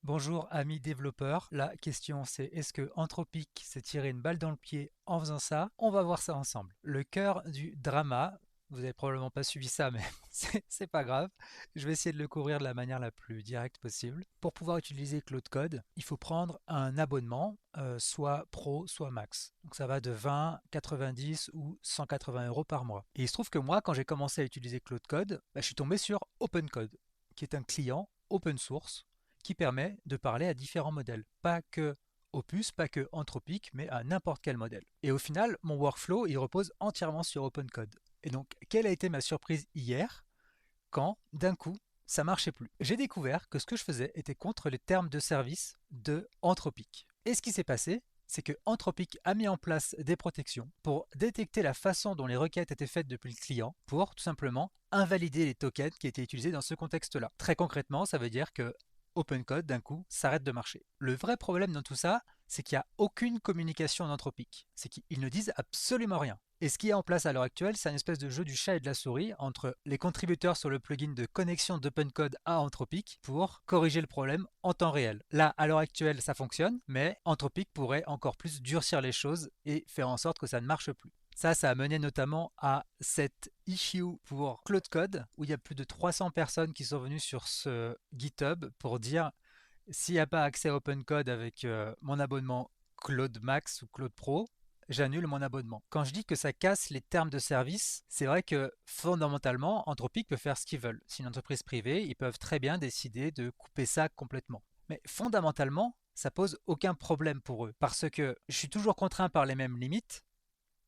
Bonjour amis développeurs, la question c'est est-ce que Anthropic s'est tiré une balle dans le pied en faisant ça? On va voir ça ensemble. Le cœur du drama, vous avez probablement pas suivi ça mais c'est pas grave, je vais essayer de le couvrir de la manière la plus directe possible. Pour pouvoir utiliser Claude Code, il faut prendre un abonnement, soit pro, soit max. Donc ça va de 20, 90 ou 180 euros par mois. Et il se trouve que moi, quand j'ai commencé à utiliser Claude Code, je suis tombé sur OpenCode, qui est un client open source qui permet de parler à différents modèles. Pas que Opus, pas que Anthropic, mais à n'importe quel modèle. Et au final, mon workflow, il repose entièrement sur OpenCode. Et donc, quelle a été ma surprise hier quand, d'un coup, ça marchait plus? J'ai découvert que ce que je faisais était contre les termes de service de Anthropic. Et ce qui s'est passé, c'est que Anthropic a mis en place des protections pour détecter la façon dont les requêtes étaient faites depuis le client pour tout simplement invalider les tokens qui étaient utilisés dans ce contexte-là. Très concrètement, ça veut dire que OpenCode, d'un coup, s'arrête de marcher. Le vrai problème dans tout ça, c'est qu'il n'y a aucune communication en Anthropic. C'est qu'ils ne disent absolument rien. Et ce qui est en place à l'heure actuelle, c'est une espèce de jeu du chat et de la souris entre les contributeurs sur le plugin de connexion d'OpenCode à Anthropic pour corriger le problème en temps réel. Là, à l'heure actuelle, ça fonctionne, mais Anthropic pourrait encore plus durcir les choses et faire en sorte que ça ne marche plus. Ça a mené notamment à cette issue pour Claude Code, où il y a plus de 300 personnes qui sont venues sur ce GitHub pour dire s'il n'y a pas accès à OpenCode avec mon abonnement Claude Max ou Claude Pro, j'annule mon abonnement. Quand je dis que ça casse les termes de service, c'est vrai que fondamentalement, Anthropic peut faire ce qu'ils veulent. C'est une entreprise privée, ils peuvent très bien décider de couper ça complètement. Mais fondamentalement, ça pose aucun problème pour eux, parce que je suis toujours contraint par les mêmes limites,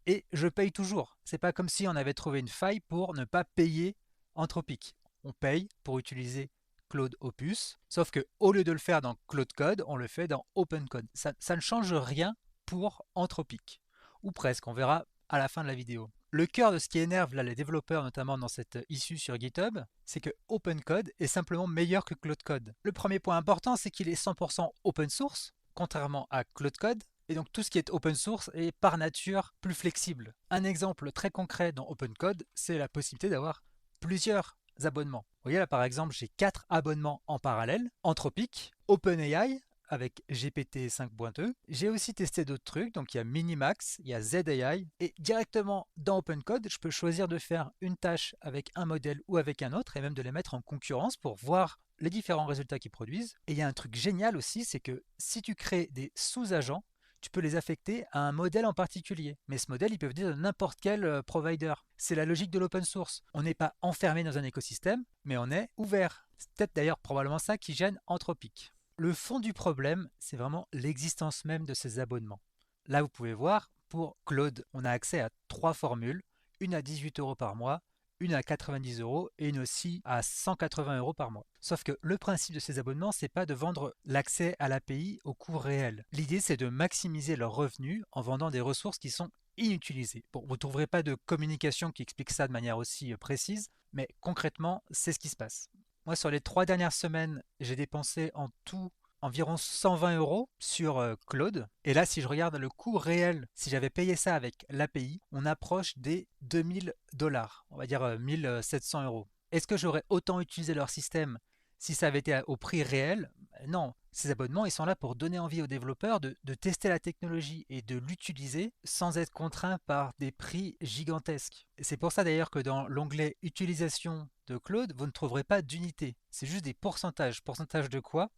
et je paye toujours. C'est pas comme si on avait trouvé une faille pour ne pas payer Anthropic. On paye pour utiliser Claude Opus, sauf que au lieu de le faire dans Claude Code, on le fait dans OpenCode. Ça ne change rien pour Anthropic, ou presque, on verra à la fin de la vidéo. Le cœur de ce qui énerve là, les développeurs, notamment dans cette issue sur GitHub, c'est que OpenCode est simplement meilleur que Claude Code. Le premier point important, c'est qu'il est 100% open source, contrairement à Claude Code, et donc tout ce qui est open source est par nature plus flexible. Un exemple très concret dans OpenCode, c'est la possibilité d'avoir plusieurs abonnements. Vous voyez là par exemple, j'ai 4 abonnements en parallèle, Anthropic, OpenAI avec GPT 5.2. J'ai aussi testé d'autres trucs, donc il y a Minimax, il y a ZAI, et directement dans OpenCode, je peux choisir de faire une tâche avec un modèle ou avec un autre, et même de les mettre en concurrence pour voir les différents résultats qu'ils produisent. Et il y a un truc génial aussi, c'est que si tu crées des sous-agents, tu peux les affecter à un modèle en particulier. Mais ce modèle, il peut venir de n'importe quel provider. C'est la logique de l'open source. On n'est pas enfermé dans un écosystème, mais on est ouvert. C'est peut-être d'ailleurs probablement ça qui gêne Anthropic. Le fond du problème, c'est vraiment l'existence même de ces abonnements. Là, vous pouvez voir, pour Claude, on a accès à 3 formules, une à 18 euros par mois, une à 90 euros et une aussi à 180 euros par mois. Sauf que le principe de ces abonnements, c'est pas de vendre l'accès à l'API au coût réel. L'idée, c'est de maximiser leurs revenus en vendant des ressources qui sont inutilisées. Bon, vous ne trouverez pas de communication qui explique ça de manière aussi précise, mais concrètement, c'est ce qui se passe. Moi, sur les 3 dernières semaines, j'ai dépensé en tout environ 120 euros sur Claude. Et là, si je regarde le coût réel, si j'avais payé ça avec l'API, on approche des 2000 dollars, on va dire 1700 euros. Est-ce que j'aurais autant utilisé leur système si ça avait été au prix réel? Non, ces abonnements, ils sont là pour donner envie aux développeurs de tester la technologie et de l'utiliser sans être contraints par des prix gigantesques. C'est pour ça d'ailleurs que dans l'onglet utilisation de Claude, vous ne trouverez pas d'unité. C'est juste des pourcentages. Pourcentage de quoi?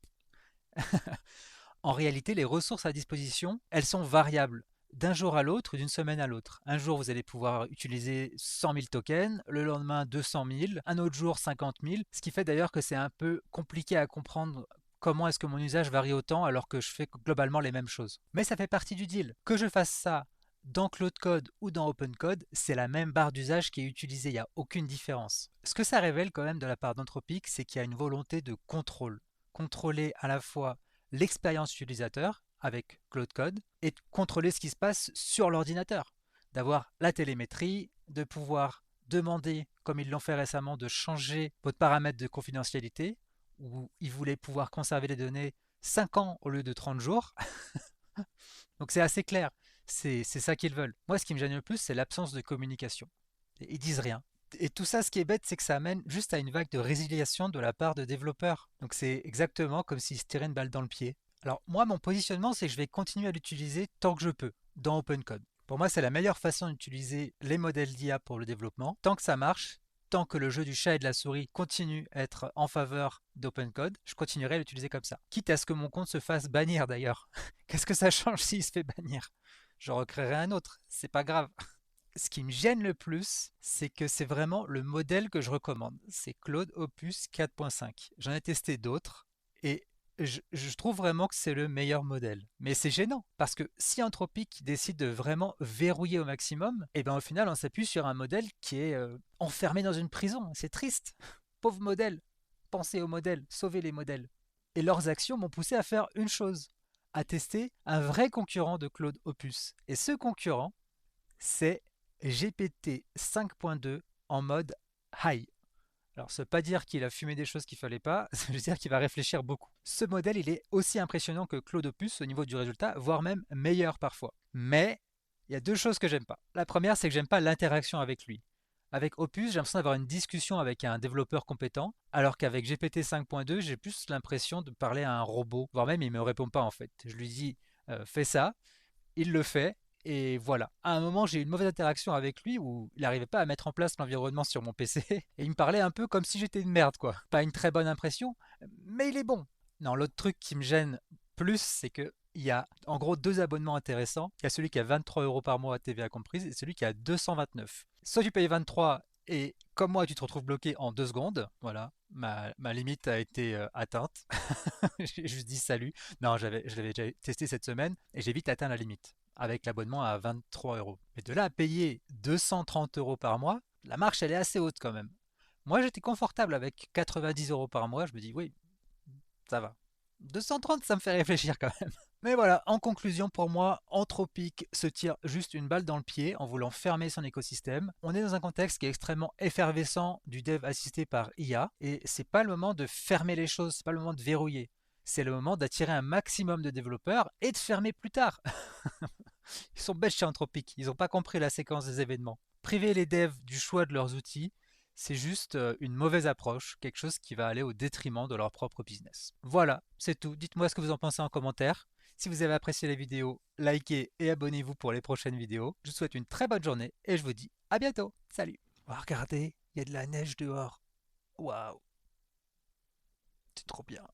En réalité, les ressources à disposition, elles sont variables d'un jour à l'autre ou d'une semaine à l'autre. Un jour, vous allez pouvoir utiliser 100 000 tokens, le lendemain 200 000, un autre jour 50 000, ce qui fait d'ailleurs que c'est un peu compliqué à comprendre comment est-ce que mon usage varie autant alors que je fais globalement les mêmes choses. Mais ça fait partie du deal. Que je fasse ça dans Claude Code ou dans OpenCode, c'est la même barre d'usage qui est utilisée, il n'y a aucune différence. Ce que ça révèle quand même de la part d'Anthropic, c'est qu'il y a une volonté de contrôle. Contrôler à la fois l'expérience utilisateur avec Claude Code et de contrôler ce qui se passe sur l'ordinateur, d'avoir la télémétrie, de pouvoir demander, comme ils l'ont fait récemment, de changer votre paramètre de confidentialité, où ils voulaient pouvoir conserver les données 5 ans au lieu de 30 jours. Donc c'est assez clair, c'est ça qu'ils veulent. Moi, ce qui me gêne le plus, c'est l'absence de communication. Ils disent rien. Et tout ça, ce qui est bête, c'est que ça amène juste à une vague de résiliation de la part de développeurs. Donc c'est exactement comme s'ils se tiraient une balle dans le pied. Alors moi, mon positionnement, c'est que je vais continuer à l'utiliser tant que je peux dans OpenCode. Pour moi, c'est la meilleure façon d'utiliser les modèles d'IA pour le développement. Tant que ça marche, tant que le jeu du chat et de la souris continue à être en faveur d'OpenCode, je continuerai à l'utiliser comme ça. Quitte à ce que mon compte se fasse bannir d'ailleurs. Qu'est-ce que ça change s'il se fait bannir? Je recréerai un autre, c'est pas grave. Ce qui me gêne le plus, c'est que c'est vraiment le modèle que je recommande. C'est Claude Opus 4.5. J'en ai testé d'autres et je trouve vraiment que c'est le meilleur modèle. Mais c'est gênant parce que si Anthropic décide de vraiment verrouiller au maximum, et ben au final on s'appuie sur un modèle qui est enfermé dans une prison. C'est triste. Pauvre modèle. Pensez au modèle, sauvez les modèles. Et leurs actions m'ont poussé à faire une chose, à tester un vrai concurrent de Claude Opus. Et ce concurrent, c'est GPT 5.2 en mode high. Alors, ça ne veut pas dire qu'il a fumé des choses qu'il ne fallait pas, ça veut dire qu'il va réfléchir beaucoup. Ce modèle, il est aussi impressionnant que Claude Opus au niveau du résultat, voire même meilleur parfois. Mais il y a deux choses que j'aime pas. La première, c'est que j'aime pas l'interaction avec lui. Avec Opus, j'ai l'impression d'avoir une discussion avec un développeur compétent, alors qu'avec GPT 5.2, j'ai plus l'impression de parler à un robot, voire même il ne me répond pas en fait. Je lui dis fais ça, il le fait, et voilà. À un moment, j'ai eu une mauvaise interaction avec lui où il n'arrivait pas à mettre en place l'environnement sur mon PC et il me parlait un peu comme si j'étais une merde, quoi. Pas une très bonne impression, mais il est bon. Non, l'autre truc qui me gêne plus, c'est que il y a en gros deux abonnements intéressants. Il y a celui qui a 23 euros par mois, TVA comprise, et celui qui a 229. Soit tu payes 23 et comme moi, tu te retrouves bloqué en 2 secondes. Voilà, ma limite a été atteinte. J'ai juste dit salut. Non, je l'avais déjà testé cette semaine et j'ai vite atteint la limite avec l'abonnement à 23 euros. Mais de là à payer 230 euros par mois, la marche elle est assez haute quand même. Moi j'étais confortable avec 90 euros par mois, je me dis oui, ça va. 230 ça me fait réfléchir quand même. Mais voilà, en conclusion, pour moi, Anthropic se tire juste une balle dans le pied en voulant fermer son écosystème. On est dans un contexte qui est extrêmement effervescent du dev assisté par IA et c'est pas le moment de fermer les choses, c'est pas le moment de verrouiller. C'est le moment d'attirer un maximum de développeurs et de fermer plus tard. Ils sont bêtes chez Anthropic, ils n'ont pas compris la séquence des événements. Priver les devs du choix de leurs outils, c'est juste une mauvaise approche, quelque chose qui va aller au détriment de leur propre business. Voilà, c'est tout. Dites-moi ce que vous en pensez en commentaire. Si vous avez apprécié la vidéo, likez et abonnez-vous pour les prochaines vidéos. Je vous souhaite une très bonne journée et je vous dis à bientôt. Salut. Oh, regardez, il y a de la neige dehors. Waouh, c'est trop bien.